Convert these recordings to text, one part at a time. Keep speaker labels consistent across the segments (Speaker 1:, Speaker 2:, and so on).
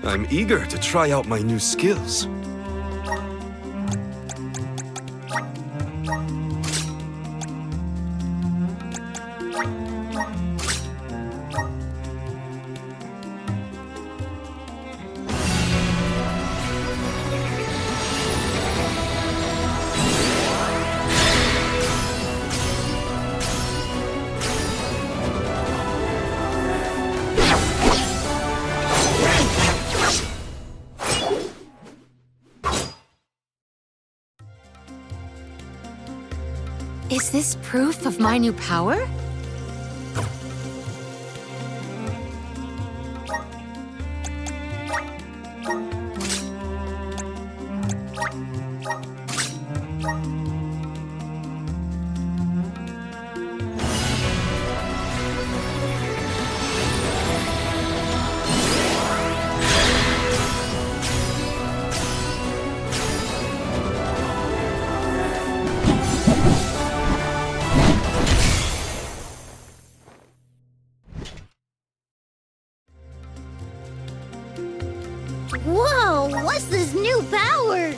Speaker 1: I'm eager to try out my new skills.
Speaker 2: Is this proof of my new power?
Speaker 3: Whoa, what's this new power?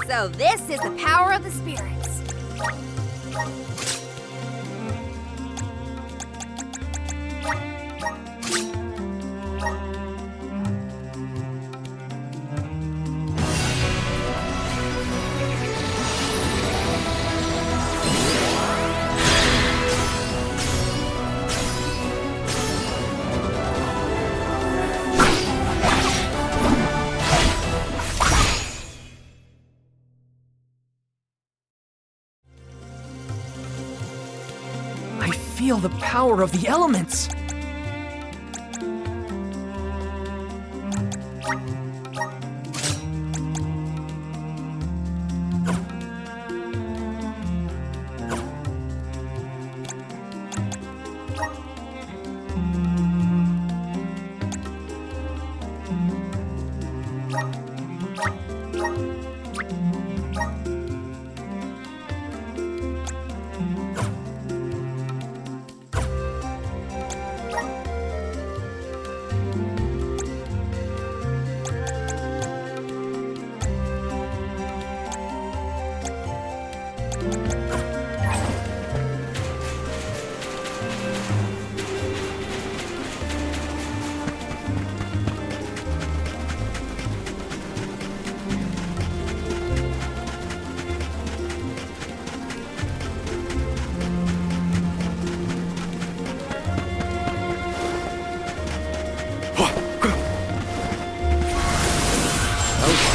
Speaker 4: So this is the power of the spirits.
Speaker 5: Feel the power of the elements!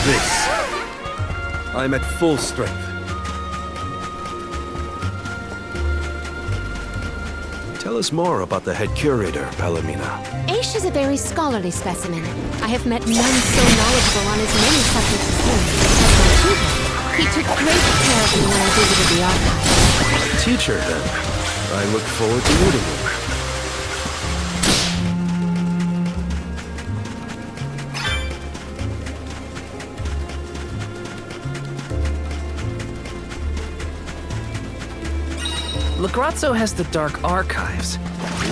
Speaker 1: This. I'm at full strength. Tell us more about the head curator, Palomina.
Speaker 2: Aish is a very scholarly specimen. I have met none so knowledgeable on as many subjects as him. As my tutor, he took great care of me when I visited the archive.
Speaker 1: Teacher, then. I look forward to meeting you.
Speaker 5: Lagrazzo has the Dark Archives,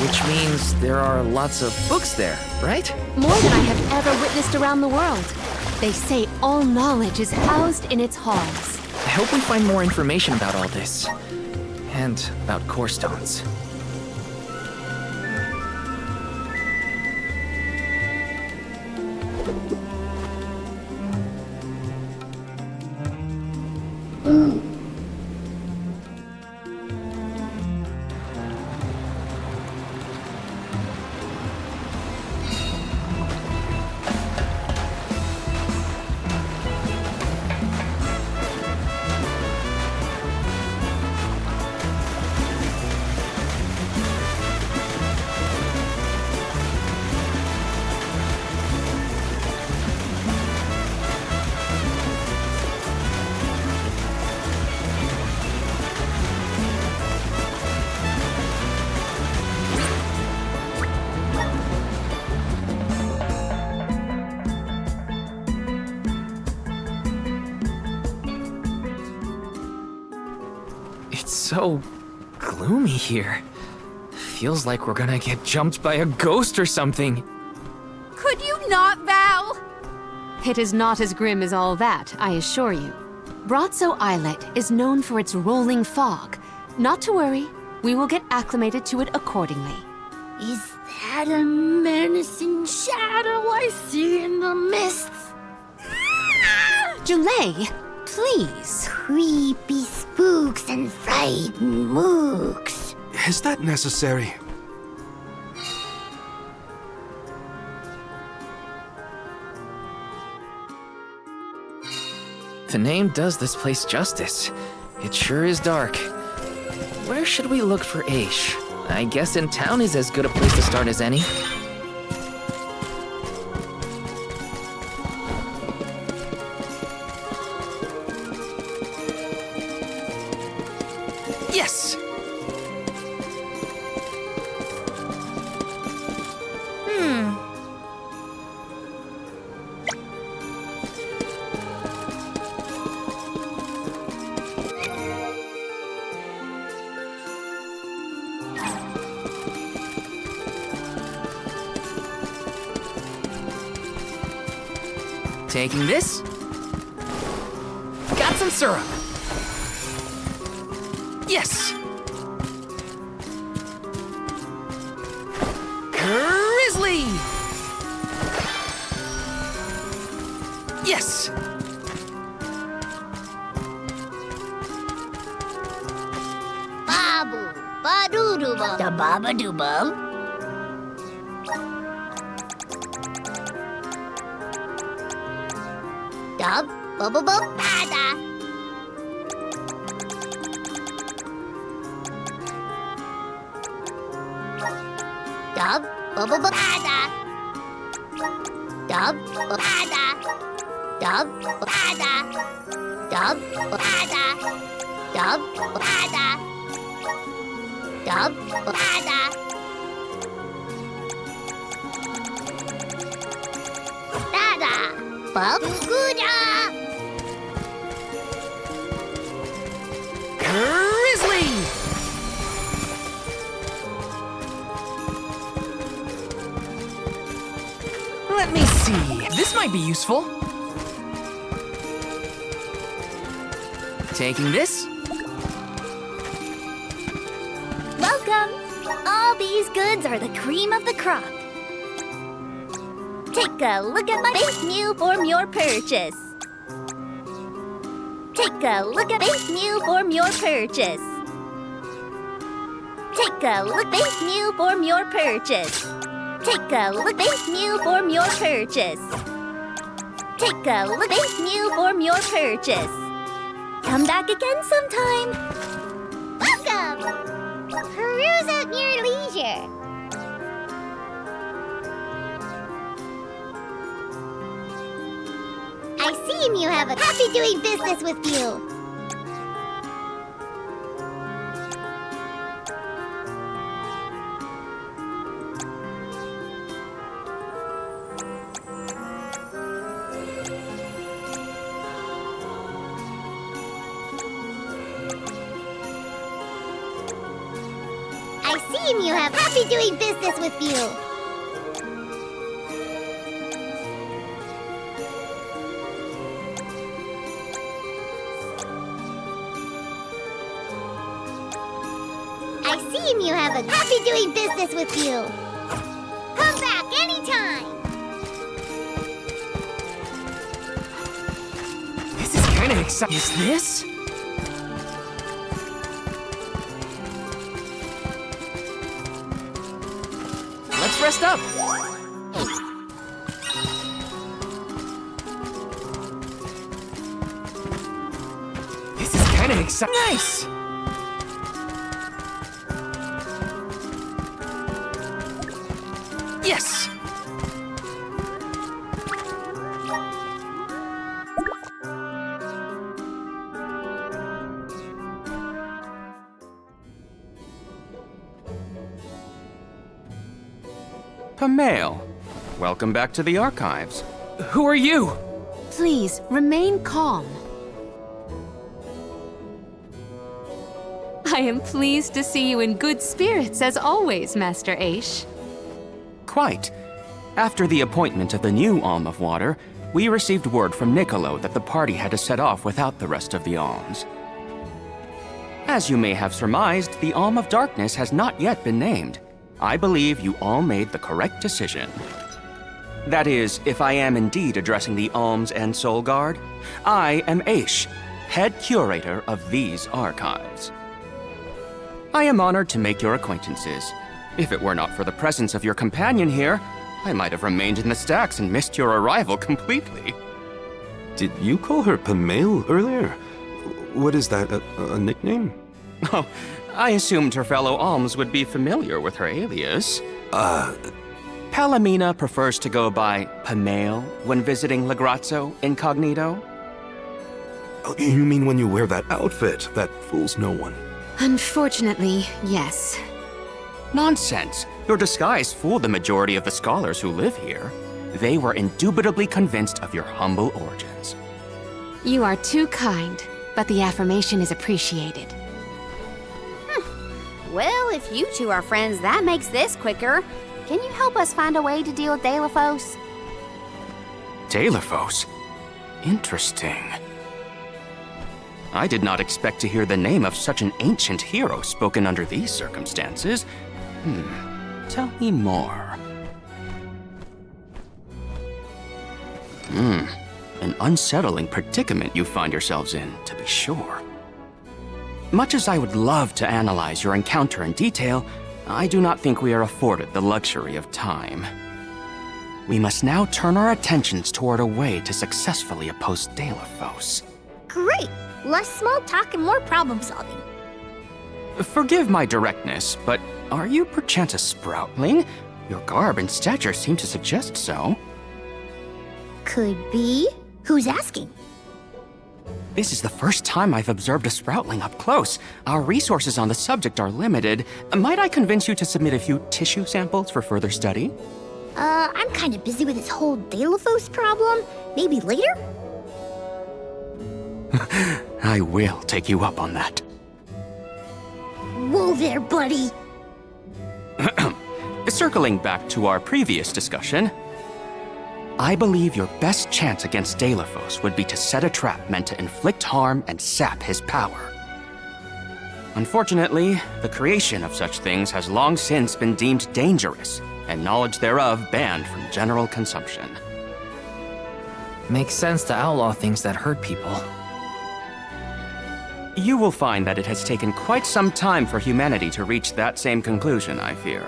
Speaker 5: which means there are lots of books there, right?
Speaker 2: More than I have ever witnessed around the world. They say all knowledge is housed in its halls.
Speaker 5: I hope we find more information about all this. And about core stones. It's so gloomy here. Feels like we're gonna get jumped by a ghost or something.
Speaker 4: Could you not, Val?
Speaker 2: It is not as grim as all that, I assure you. Brazzo Islet is known for its rolling fog. Not to worry, we will get acclimated to it accordingly.
Speaker 3: Is that a menacing shadow I see in the mists?
Speaker 2: Julay, please.
Speaker 3: Creepy spooks and frightened mooks.
Speaker 1: Is that necessary?
Speaker 5: The name does this place justice. It sure is dark. Where should we look for Aish? I guess in town is as good a place to start as any. Yes! Taking this. Got some syrup. Yes. Grizzly. Yes.
Speaker 3: Babu, badoodoo, da babadoo. Dub, bubble, bada. Dub, bubble, bada. Dub, bada. Dub, bada. Dub, bada. Dub, bada. Dub, bada. Dada, bub, gooda.
Speaker 5: Grizzly. Let me see. This might be useful. Taking this.
Speaker 3: Welcome! All these goods are the cream of the crop. Take a look at my base new form your purchase. Take a look at base new form your purchase. Take a look base new form your purchase. Take a look base new form your purchase. Take a look base new form your purchase. Come back again sometime. Welcome! Peruse at your leisure. I see you have a happy doing business with you. I see you have happy doing business with you. I see you have a happy doing business with you. Come back anytime.
Speaker 5: This is kind of exciting. Is this? Let's rest up. This is kind of exciting. Nice. Yes.
Speaker 6: Pamail, welcome back to the archives.
Speaker 5: Who are you?
Speaker 2: Please, remain calm. I am pleased to see you in good spirits as always, Master Aish.
Speaker 6: Quite. After the appointment of the new Alm of Water, we received word from Niccolo that the party had to set off without the rest of the alms. As you may have surmised, the Alm of Darkness has not yet been named. I believe you all made the correct decision. That is, if I am indeed addressing the Alms and Soul Guard, I am Aish, head curator of these archives. I am honored to make your acquaintances. If it were not for the presence of your companion here, I might have remained in the stacks and missed your arrival completely.
Speaker 1: Did you call her Pamela earlier? What is that, a nickname?
Speaker 6: Oh, I assumed her fellow alms would be familiar with her alias. Palomina prefers to go by Pamale when visiting Legrazzo incognito.
Speaker 1: Oh, you mean when you wear that outfit that fools no one?
Speaker 2: Unfortunately, yes.
Speaker 6: Nonsense! Your disguise fooled the majority of the scholars who live here. They were indubitably convinced of your humble origins.
Speaker 2: You are too kind, but the affirmation is appreciated.
Speaker 4: Well, if you two are friends, that makes this quicker. Can you help us find a way to deal with Delafos?
Speaker 6: Delafos? Interesting. I did not expect to hear the name of such an ancient hero spoken under these circumstances. Tell me more. An unsettling predicament you find yourselves in, to be sure. Much as I would love to analyze your encounter in detail, I do not think we are afforded the luxury of time. We must now turn our attentions toward a way to successfully oppose Delafos.
Speaker 3: Great! Less small talk and more problem solving.
Speaker 6: Forgive my directness, but are you perchance a sproutling? Your garb and stature seem to suggest so.
Speaker 3: Could be. Who's asking?
Speaker 6: This is the first time I've observed a sproutling up close. Our resources on the subject are limited. Might I convince you to submit a few tissue samples for further study?
Speaker 3: I'm kinda busy with this whole Delafos problem. Maybe later?
Speaker 6: I will take you up on that.
Speaker 3: Whoa there, buddy!
Speaker 6: Circling back to our previous discussion, I believe your best chance against Delafos would be to set a trap meant to inflict harm and sap his power. Unfortunately, the creation of such things has long since been deemed dangerous, and knowledge thereof banned from general consumption.
Speaker 5: Makes sense to outlaw things that hurt people.
Speaker 6: You will find that it has taken quite some time for humanity to reach that same conclusion, I fear.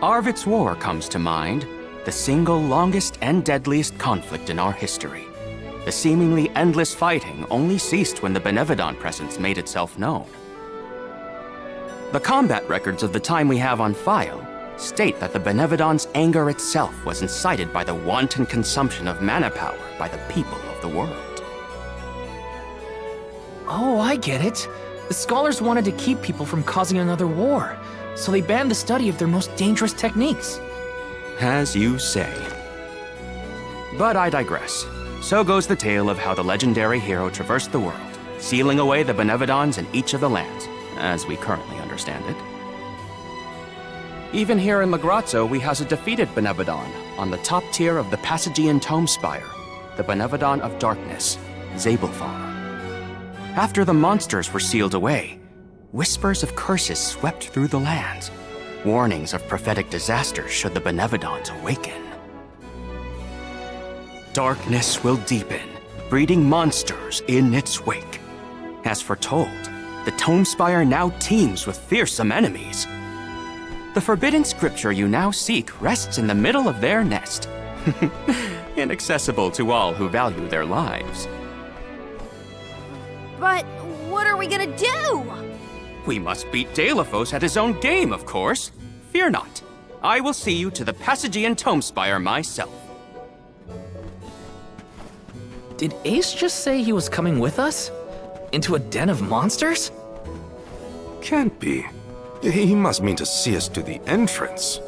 Speaker 6: Arvid's War comes to mind, the single longest and deadliest conflict in our history. The seemingly endless fighting only ceased when the Benevodon presence made itself known. The combat records of the time we have on file state that the Benevodon's anger itself was incited by the wanton consumption of mana power by the people of the world.
Speaker 5: Oh, I get it. The scholars wanted to keep people from causing another war, so they banned the study of their most dangerous techniques.
Speaker 6: As you say. But I digress. So goes the tale of how the legendary hero traversed the world, sealing away the Benevodons in each of the lands, as we currently understand it. Even here in Legrazzo, we has a defeated Benevodon on the top tier of the Passagian Tome Spire, the Benevodon of Darkness, Zabelfar. After the monsters were sealed away, whispers of curses swept through the lands, warnings of prophetic disaster should the Benevodons awaken. Darkness will deepen, breeding monsters in its wake. As foretold, the Tome Spire now teems with fearsome enemies. The forbidden scripture you now seek rests in the middle of their nest, inaccessible to all who value their lives.
Speaker 4: But what are we gonna do?
Speaker 6: We must beat Delafos at his own game, of course. Fear not. I will see you to the Passagian Tome Spire myself.
Speaker 5: Did Ace just say he was coming with us? Into a den of monsters?
Speaker 1: Can't be. He must mean to see us to the entrance.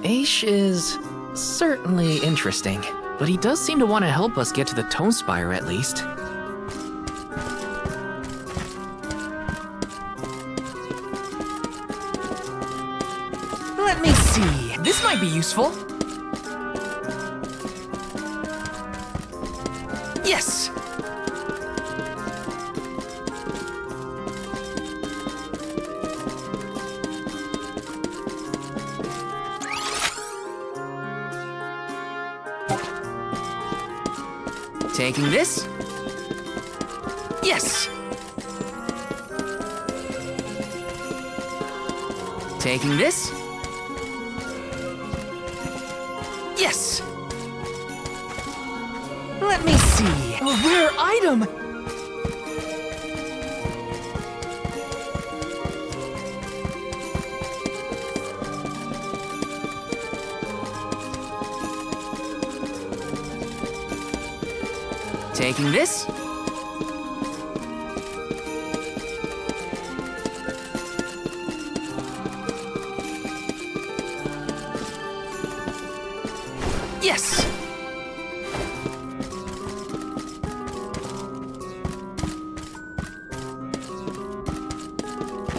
Speaker 5: Ace is certainly interesting, but he does seem to want to help us get to the Tome Spire at least. This might be useful. Yes! Taking this? Yes! Taking this? Yes! Let me see. A rare item! Taking this? Yes!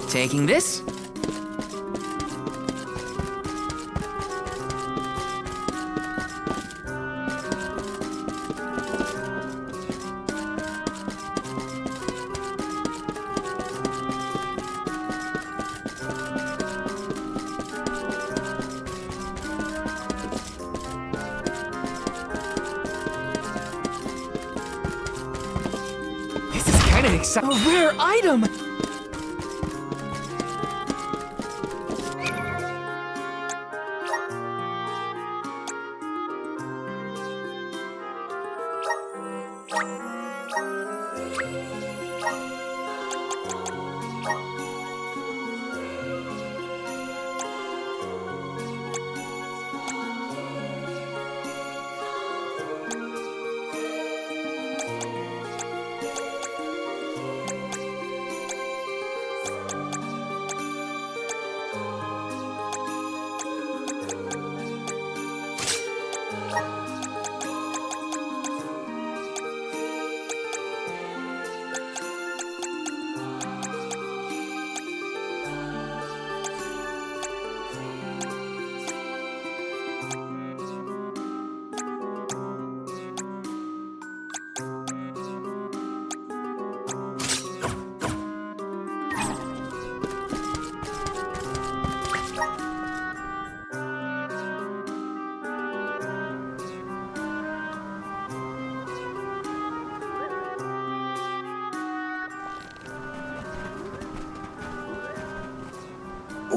Speaker 5: Taking this? This is kind of exciting. A rare item!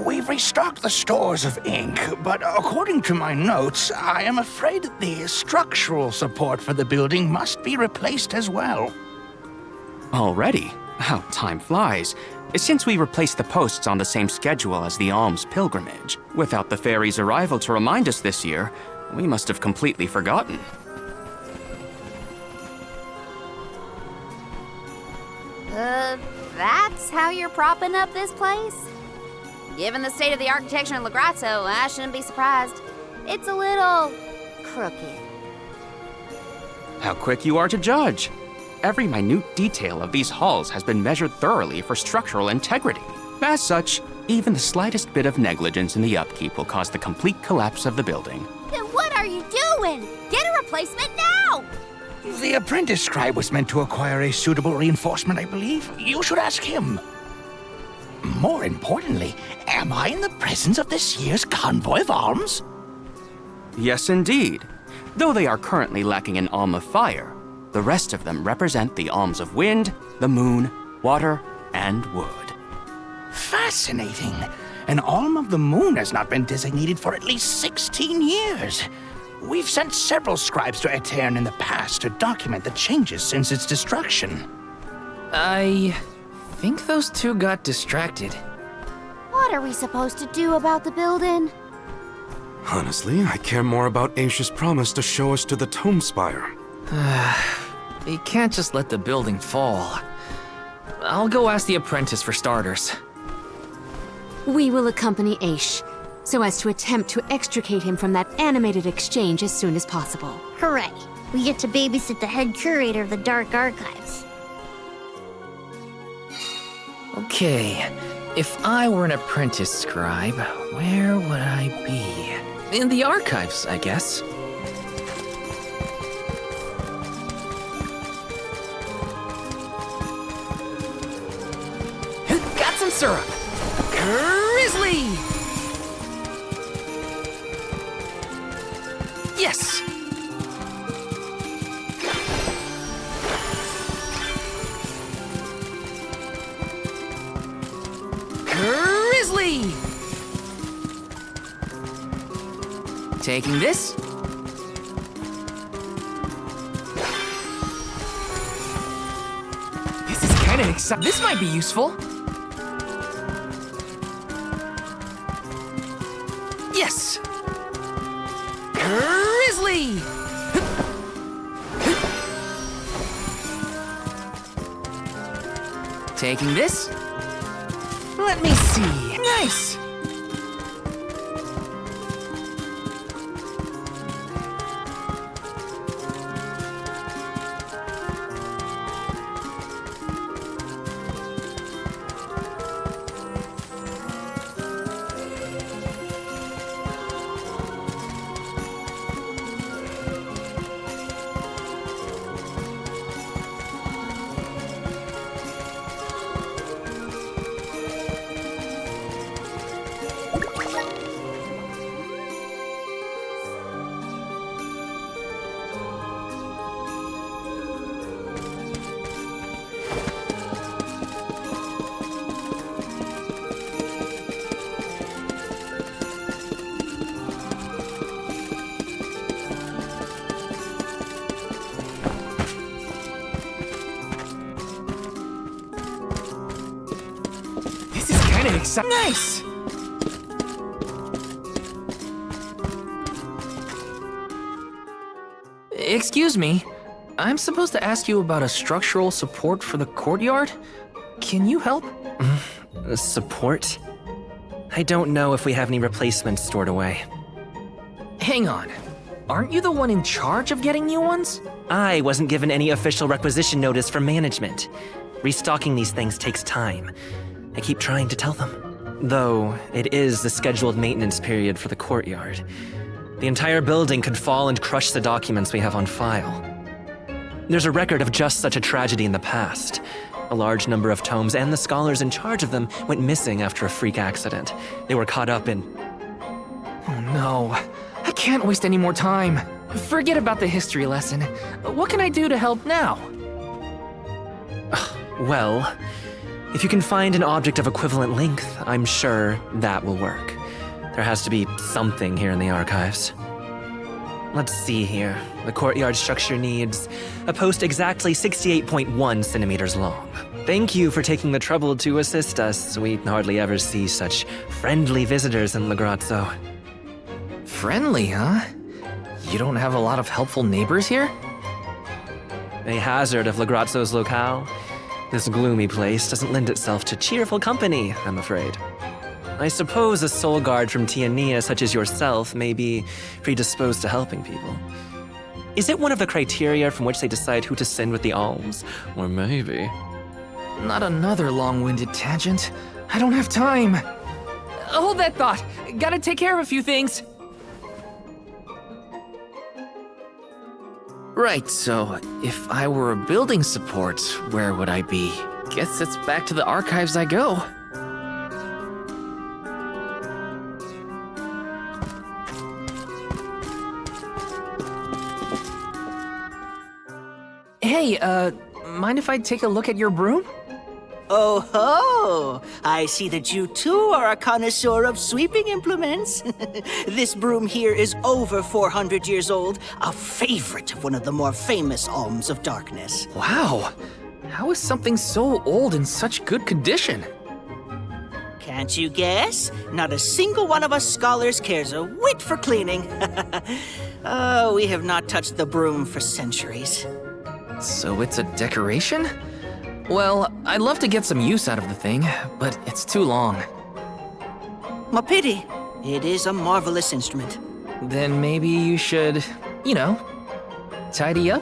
Speaker 7: We've restocked the stores of ink, but according to my notes, I am afraid that the structural support for the building must be replaced as well.
Speaker 6: Already? How time flies. Since we replaced the posts on the same schedule as the alms pilgrimage, without the fairy's arrival to remind us this year, we must have completely forgotten.
Speaker 4: That's how you're propping up this place? Given the state of the architecture in Lagrazzo, I shouldn't be surprised. It's a little crooked.
Speaker 6: How quick you are to judge. Every minute detail of these halls has been measured thoroughly for structural integrity. As such, even the slightest bit of negligence in the upkeep will cause the complete collapse of the building.
Speaker 4: Then what are you doing? Get a replacement now!
Speaker 7: The apprentice scribe was meant to acquire a suitable reinforcement, I believe. You should ask him. More importantly, am I in the presence of this year's convoy of alms?
Speaker 6: Yes, indeed. Though they are currently lacking an alm of fire, the rest of them represent the alms of wind, the moon, water, and wood.
Speaker 7: Fascinating. An alm of the moon has not been designated for at least 16 years. We've sent several scribes to Aetern in the past to document the changes since its destruction.
Speaker 5: I think those two got distracted.
Speaker 4: What are we supposed to do about the building?
Speaker 1: Honestly, I care more about Aisha's promise to show us to the tomb spire.
Speaker 5: You can't just let the building fall. I'll go ask the apprentice for starters.
Speaker 2: We will accompany Aish, so as to attempt to extricate him from that animated exchange as soon as possible.
Speaker 3: Hooray! We get to babysit the head curator of the Dark Archives.
Speaker 5: Okay, if I were an apprentice scribe, where would I be? In the archives, I guess. Got some syrup! Grizzly! Yes! Grizzly! Taking this. This is kind of exciting. This might be useful. Yes! Grizzly! Taking this. Let me see. Nice! Nice! Excuse me, I'm supposed to ask you about a structural support for the courtyard? Can you help?
Speaker 8: Support? I don't know if we have any replacements stored away.
Speaker 5: Hang on, aren't you the one in charge of getting new ones?
Speaker 8: I wasn't given any official requisition notice from management. Restocking these things takes time. I keep trying to tell them. Though, it is the scheduled maintenance period for the courtyard. The entire building could fall and crush the documents we have on file. There's a record of just such a tragedy in the past. A large number of tomes and the scholars in charge of them went missing after a freak accident. They were caught up in...
Speaker 5: Oh no, I can't waste any more time. Forget about the history lesson. What can I do to help now?
Speaker 8: Well, if you can find an object of equivalent length, I'm sure that will work. There has to be something here in the archives. Let's see here. The courtyard structure needs a post exactly 68.1 centimeters long. Thank you for taking the trouble to assist us. We hardly ever see such friendly visitors in Legrazzo.
Speaker 5: Friendly, huh? You don't have a lot of helpful neighbors here?
Speaker 8: A hazard of Legrazzo's locale. This gloomy place doesn't lend itself to cheerful company, I'm afraid. I suppose a soul guard from Tiania such as yourself may be predisposed to helping people. Is it one of the criteria from which they decide who to send with the alms? Or maybe...
Speaker 5: Not another long-winded tangent. I don't have time. Hold that thought. Gotta take care of a few things. Right, so if I were a building support, where would I be? Guess it's back to the archives I go. Hey, mind if I take a look at your broom?
Speaker 9: Oh ho! I see that you too are a connoisseur of sweeping implements. This broom here is over 400 years old, a favorite of one of the more famous alms of darkness.
Speaker 5: Wow! How is something so old in such good condition?
Speaker 9: Can't you guess? Not a single one of us scholars cares a whit for cleaning. Oh, we have not touched the broom for centuries.
Speaker 5: So it's a decoration? Well, I'd love to get some use out of the thing, but it's too long.
Speaker 9: A pity. It is a marvelous instrument.
Speaker 5: Then maybe you should, you know, tidy up?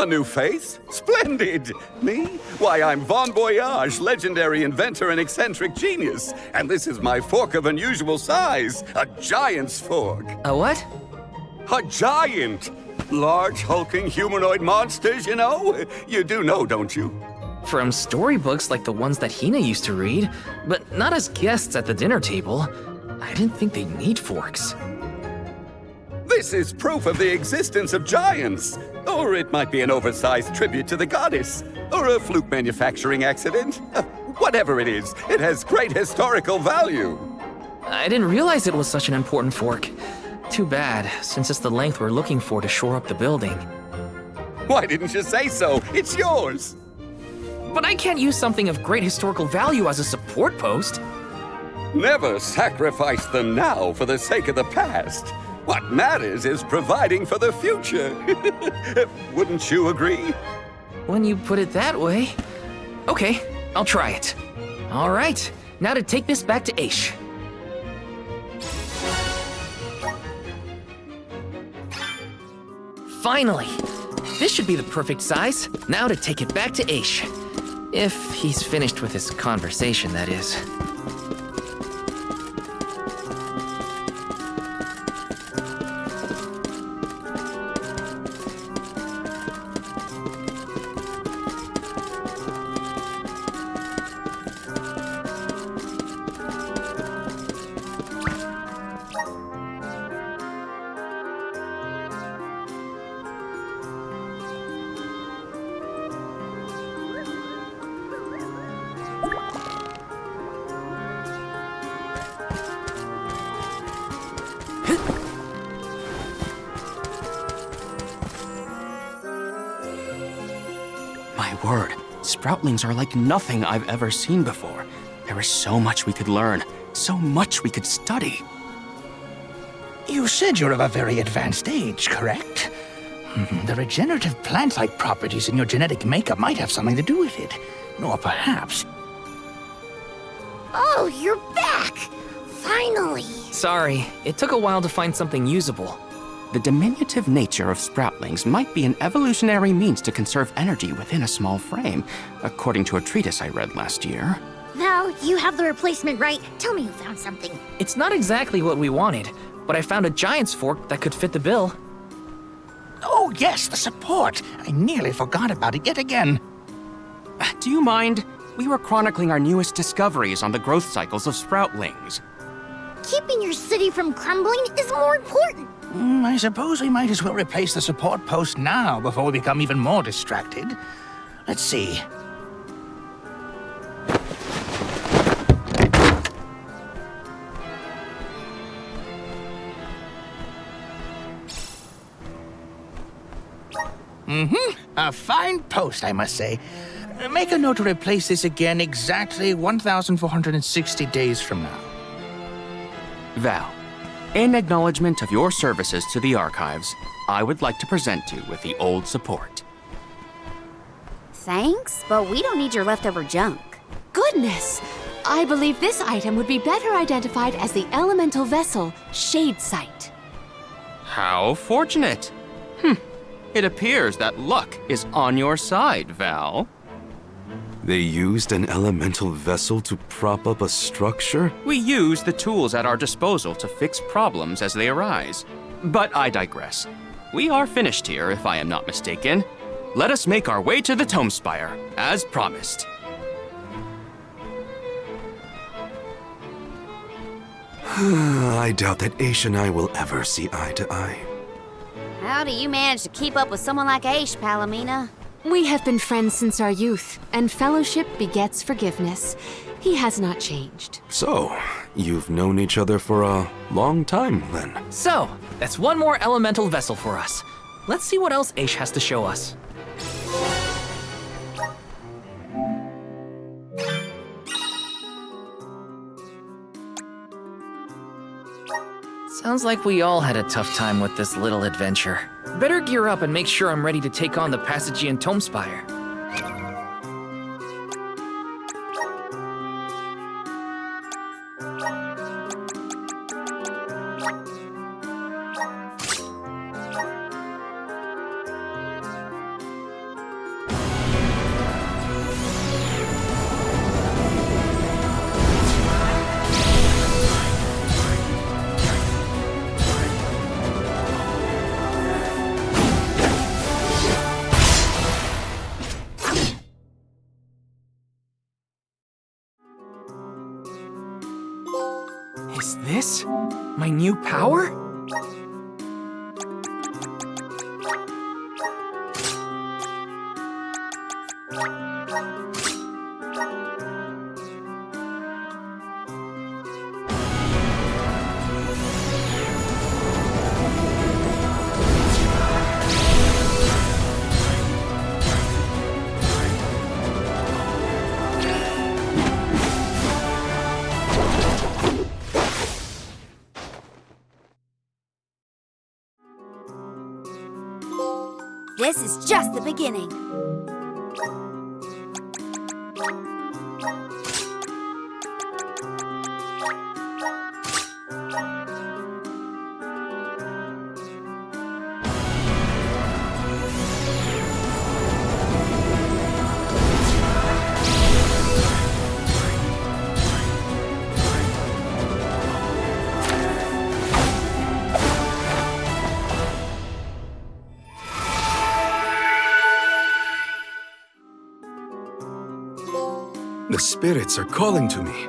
Speaker 10: A new face? Splendid! Me? Why, I'm Bon Voyage, legendary inventor and eccentric genius. And this is my fork of unusual size. A giant's fork.
Speaker 5: A what?
Speaker 10: A giant! Large, hulking humanoid monsters, you know? You do know, don't you?
Speaker 5: From storybooks like the ones that Hina used to read, but not as guests at the dinner table. I didn't think they'd need forks.
Speaker 10: This is proof of the existence of giants. Or it might be an oversized tribute to the goddess. Or a fluke manufacturing accident. Whatever it is, it has great historical value.
Speaker 5: I didn't realize it was such an important fork. Too bad, since it's the length we're looking for to shore up the building.
Speaker 10: Why didn't you say so? It's yours.
Speaker 5: But I can't use something of great historical value as a support post.
Speaker 10: Never sacrifice them now for the sake of the past. What matters is providing for the future. Wouldn't you agree?
Speaker 5: When you put it that way. Okay, I'll try it. All right, now to take this back to Aish. Finally! This should be the perfect size. Now to take it back to Aish. If he's finished with his conversation, that is.
Speaker 6: My word, sproutlings are like nothing I've ever seen before. There is so much we could learn, so much we could study.
Speaker 7: You said you're of a very advanced age, correct? The regenerative plant-like properties in your genetic makeup might have something to do with it. Or perhaps...
Speaker 3: Oh, you're back! Finally!
Speaker 5: Sorry, it took a while to find something usable.
Speaker 6: The diminutive nature of sproutlings might be an evolutionary means to conserve energy within a small frame, according to a treatise I read last year.
Speaker 3: Val, you have the replacement, right? Tell me you found something.
Speaker 5: It's not exactly what we wanted, but I found a giant's fork that could fit the bill.
Speaker 7: Oh yes, the support! I nearly forgot about it yet again.
Speaker 6: Do you mind? We were chronicling our newest discoveries on the growth cycles of sproutlings.
Speaker 3: Keeping your city from crumbling is more important.
Speaker 7: I suppose we might as well replace the support post now before we become even more distracted. Let's see. A fine post, I must say. Make a note to replace this again exactly 1,460 days from now.
Speaker 6: Val, in acknowledgement of your services to the archives, I would like to present you with the old support.
Speaker 4: Thanks, but we don't need your leftover junk.
Speaker 2: Goodness! I believe this item would be better identified as the elemental vessel, Shade Sight.
Speaker 6: How fortunate! It appears that luck is on your side, Val.
Speaker 1: They used an elemental vessel to prop up a structure?
Speaker 6: We use the tools at our disposal to fix problems as they arise. But I digress. We are finished here, if I am not mistaken. Let us make our way to the Tome Spire, as promised.
Speaker 1: I doubt that Aish and I will ever see eye to eye.
Speaker 4: How do you manage to keep up with someone like Aish, Palomina?
Speaker 2: We have been friends since our youth, and fellowship begets forgiveness. He has not changed.
Speaker 1: So, you've known each other for a long time, then?
Speaker 5: So, that's one more elemental vessel for us. Let's see what else Aish has to show us. Sounds like we all had a tough time with this little adventure. Better gear up and make sure I'm ready to take on the Passagian Tome Spire.
Speaker 6: My new power?
Speaker 4: This is just the beginning.
Speaker 1: The spirits are calling to me.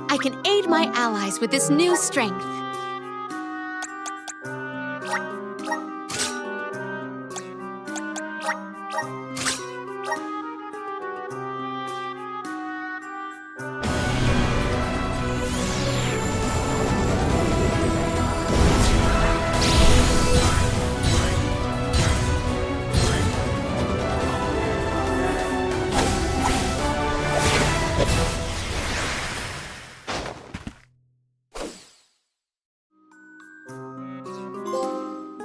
Speaker 2: I can aid my allies with this new strength.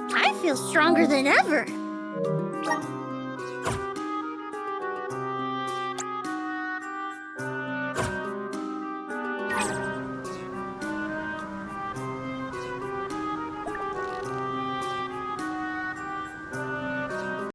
Speaker 3: I feel stronger than ever.